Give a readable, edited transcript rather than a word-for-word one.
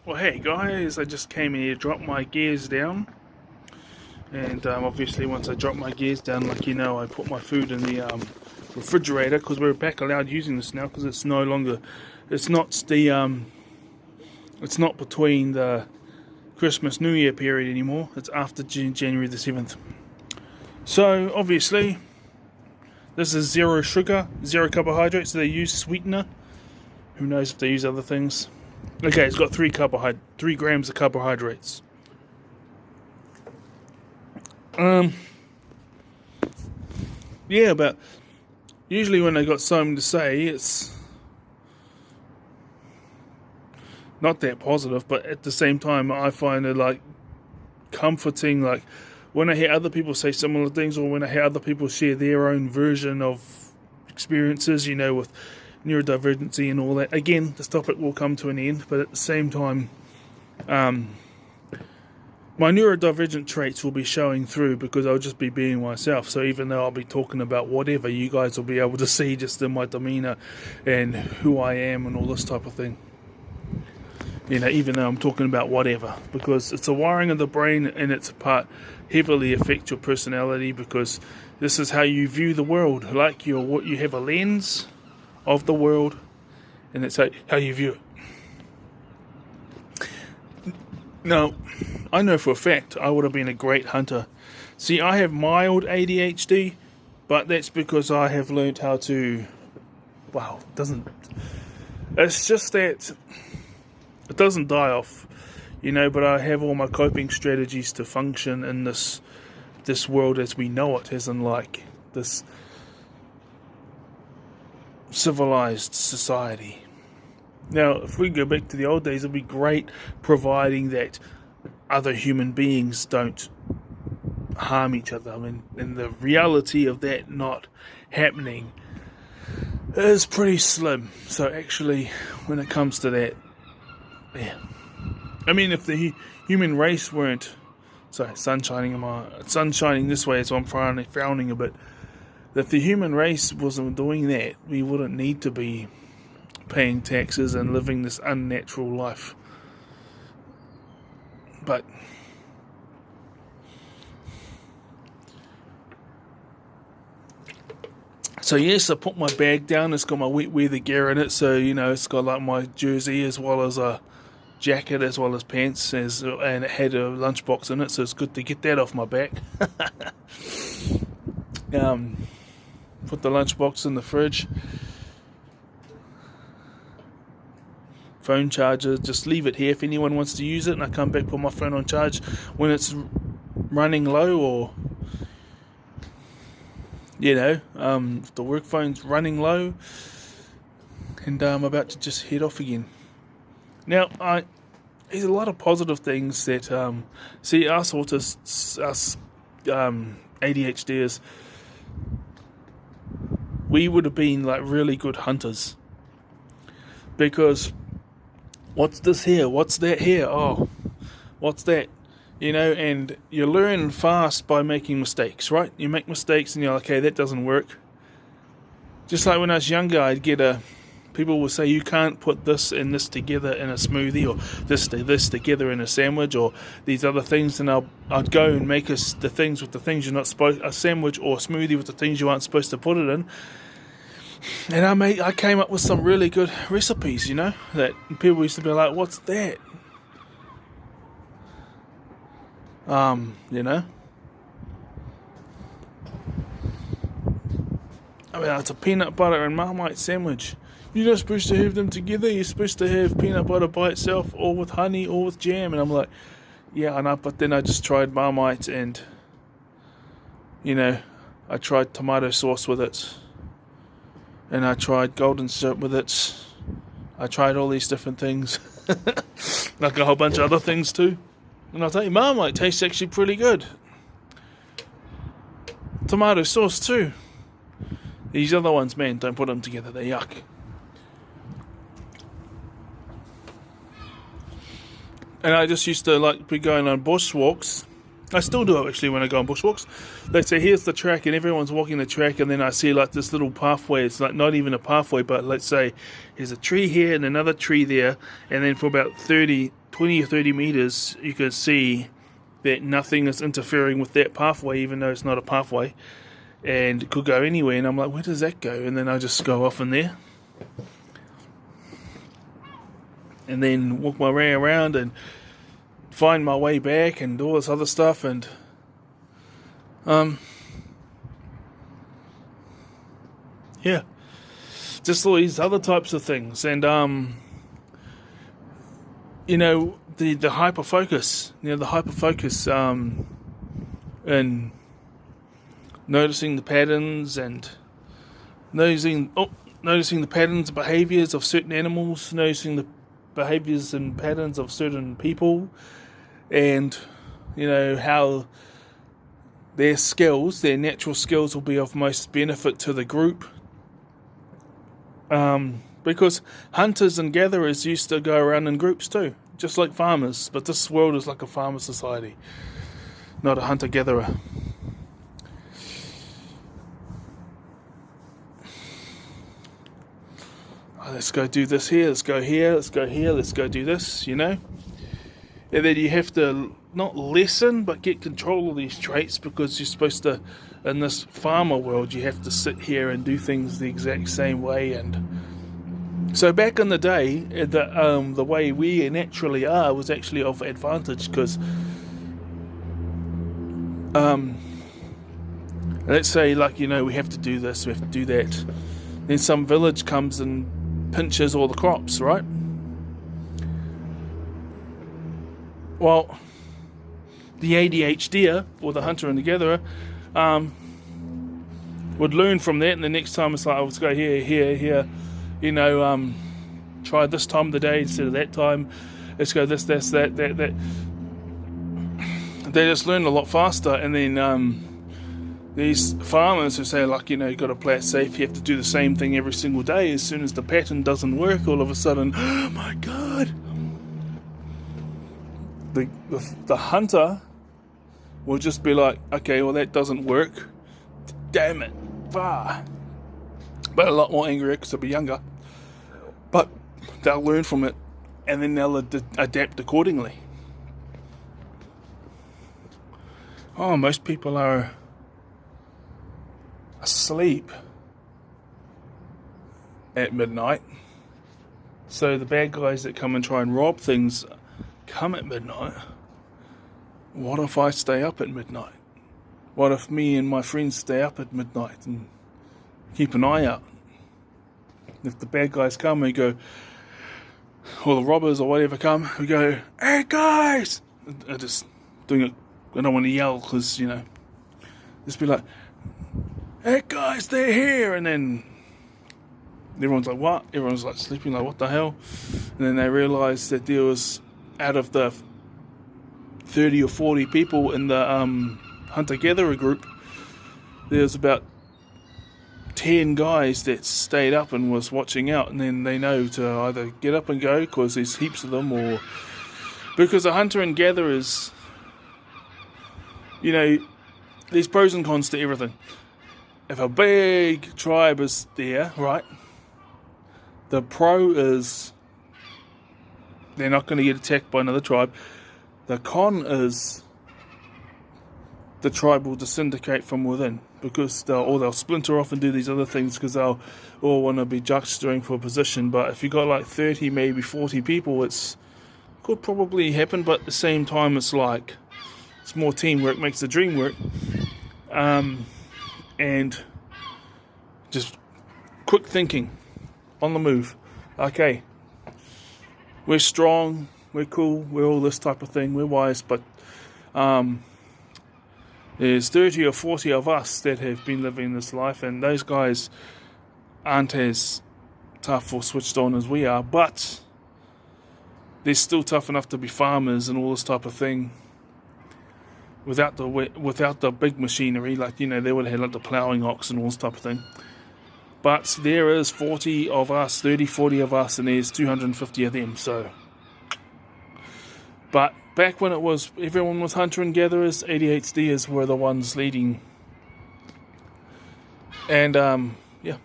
Well, hey guys, I just came in here to drop my gears down, and obviously once I drop my gears down, I put my food in the refrigerator because we're back allowed using this now because it's no longer, it's not it's not between the Christmas New Year period anymore. It's after January the 7th. So obviously, this is zero sugar, zero carbohydrates. So they use sweetener. Who knows if they use other things? Okay, it's got 3 grams of carbohydrates. Yeah, but usually when they got something to say, it's not that positive. But at the same time, I find it comforting. Like when I hear other people say similar things, or when I hear other people share their own version of experiences, with neurodivergency and all that. Again, this topic will come to an end, but at the same time, my neurodivergent traits will be showing through because I'll just be being myself. So even though I'll be talking about whatever, you guys will be able to see just in my demeanor and who I am and all this type of thing. Even though I'm talking about whatever, because it's a wiring of the brain and it's a part heavily affects your personality, because this is how you view the world. You have a lens of the world, and it's how you view it. Now, I know for a fact I would have been a great hunter. See, I have mild ADHD, but that's because I have learned how to. It's just that it doesn't die off, But I have all my coping strategies to function in this world as we know it, as in this civilized society. Now, if we go back to the old days, it'd be great, providing that other human beings don't harm each other. And the reality of that not happening is pretty slim. So actually, when it comes to that, yeah. If the human race weren't, sun's shining this way, so I'm frowning a bit. If the human race wasn't doing that, we wouldn't need to be paying taxes and living this unnatural life. But so yes, I put my bag down. It's got my wet weather gear in it, so it's got my jersey as well as a jacket as well as pants, and it had a lunchbox in it, so it's good to get that off my back. Put the lunchbox in the fridge. Phone charger, just leave it here if anyone wants to use it, and I come back, put my phone on charge when it's running low, or if the work phone's running low, and I'm about to just head off again. Now, there's a lot of positive things that us autists, us ADHDers, we would have been really good hunters, because what's this here? What's that here? Oh, what's that? And you learn fast by making mistakes, right? You make mistakes and you're like, okay, that doesn't work. Just like when I was younger, people will say you can't put this and this together in a smoothie, or this together in a sandwich, or these other things, and I'd go and make the things with the things you're not supposed, a sandwich or a smoothie with the things you aren't supposed to put it in. And I came up with some really good recipes, that people used to be like, what's that? It's a peanut butter and Marmite sandwich. You're not supposed to have them together. You're supposed to have peanut butter by itself, or with honey, or with jam. And I'm like, yeah, I know. But then I just tried Marmite, and I tried tomato sauce with it, and I tried golden syrup with it. I tried all these different things, like a whole bunch of other things too. And I'll tell you, Marmite tastes actually pretty good. Tomato sauce too. These other ones, man, don't put them together. They're yuck. And I just used to be going on bushwalks. I still do it actually when I go on bushwalks. They say, here's the track, and everyone's walking the track, and then I see this little pathway. It's not even a pathway, but let's say there's a tree here and another tree there, and then for about 30 20 or 30 meters, you can see that nothing is interfering with that pathway, even though it's not a pathway, and it could go anywhere. And I'm like, where does that go? And then I just go off in there, and then walk my way around and find my way back and all this other stuff. And yeah, just all these other types of things. And the hyper focus, and noticing the patterns and noticing the patterns and behaviors of certain animals, noticing the behaviors and patterns of certain people, and how their natural skills will be of most benefit to the group. Because hunters and gatherers used to go around in groups too, just like farmers. But this world is like a farmer society, not a hunter-gatherer. Let's go do this here, let's go here, let's go here, let's go do this, And then you have to not lessen, but get control of these traits, because you're supposed to, in this farmer world, you have to sit here and do things the exact same way. And so back in the day, the way we naturally are was actually of advantage, because let's say, we have to do this, we have to do that. Then some village comes and pinches all the crops, right? Well, the ADHDer, or the hunter and the gatherer, would learn from that, and the next time it's like, let's go here, try this time of the day instead of that time, let's go this, that. They just learn a lot faster. And then these farmers who say, you've got to play it safe, you have to do the same thing every single day, as soon as the pattern doesn't work, all of a sudden, oh my god, the hunter will just be like, okay, well, that doesn't work, damn it, but a lot more angry because they'll be younger, but they'll learn from it, and then they'll adapt accordingly. Most people are asleep at midnight, so the bad guys that come and try and rob things come at midnight. What if I stay up at midnight? What if me and my friends stay up at midnight and keep an eye out? If the bad guys come, we go, or the robbers or whatever come, we go, hey guys! I'm just doing it, I don't want to yell, because, just be like, hey guys, they're here! And then everyone's like, what? Everyone's like sleeping, like, what the hell? And then they realise that there was, out of the 30 or 40 people in the hunter-gatherer group, there's about 10 guys that stayed up and was watching out, and then they know to either get up and go, because there's heaps of them, or because a hunter and gatherer is, there's pros and cons to everything. If a big tribe is there, right, the pro is they're not going to get attacked by another tribe. The con is the tribe will disintegrate from within, because they'll splinter off and do these other things, because they'll all want to be juxtaposing for a position. But if you got like 30, maybe 40 people, it could probably happen. But at the same time, it's more teamwork makes the dream work. And just quick thinking, on the move. Okay, we're strong, we're cool, we're all this type of thing, we're wise, but there's 30 or 40 of us that have been living this life, and those guys aren't as tough or switched on as we are, but they're still tough enough to be farmers and all this type of thing without the big machinery, they would have had the ploughing ox and all this type of thing. But there is 40 of us, 30, 40 of us, and there's 250 of them, so. But back when everyone was hunter and gatherers, ADHDers were the ones leading. And, yeah.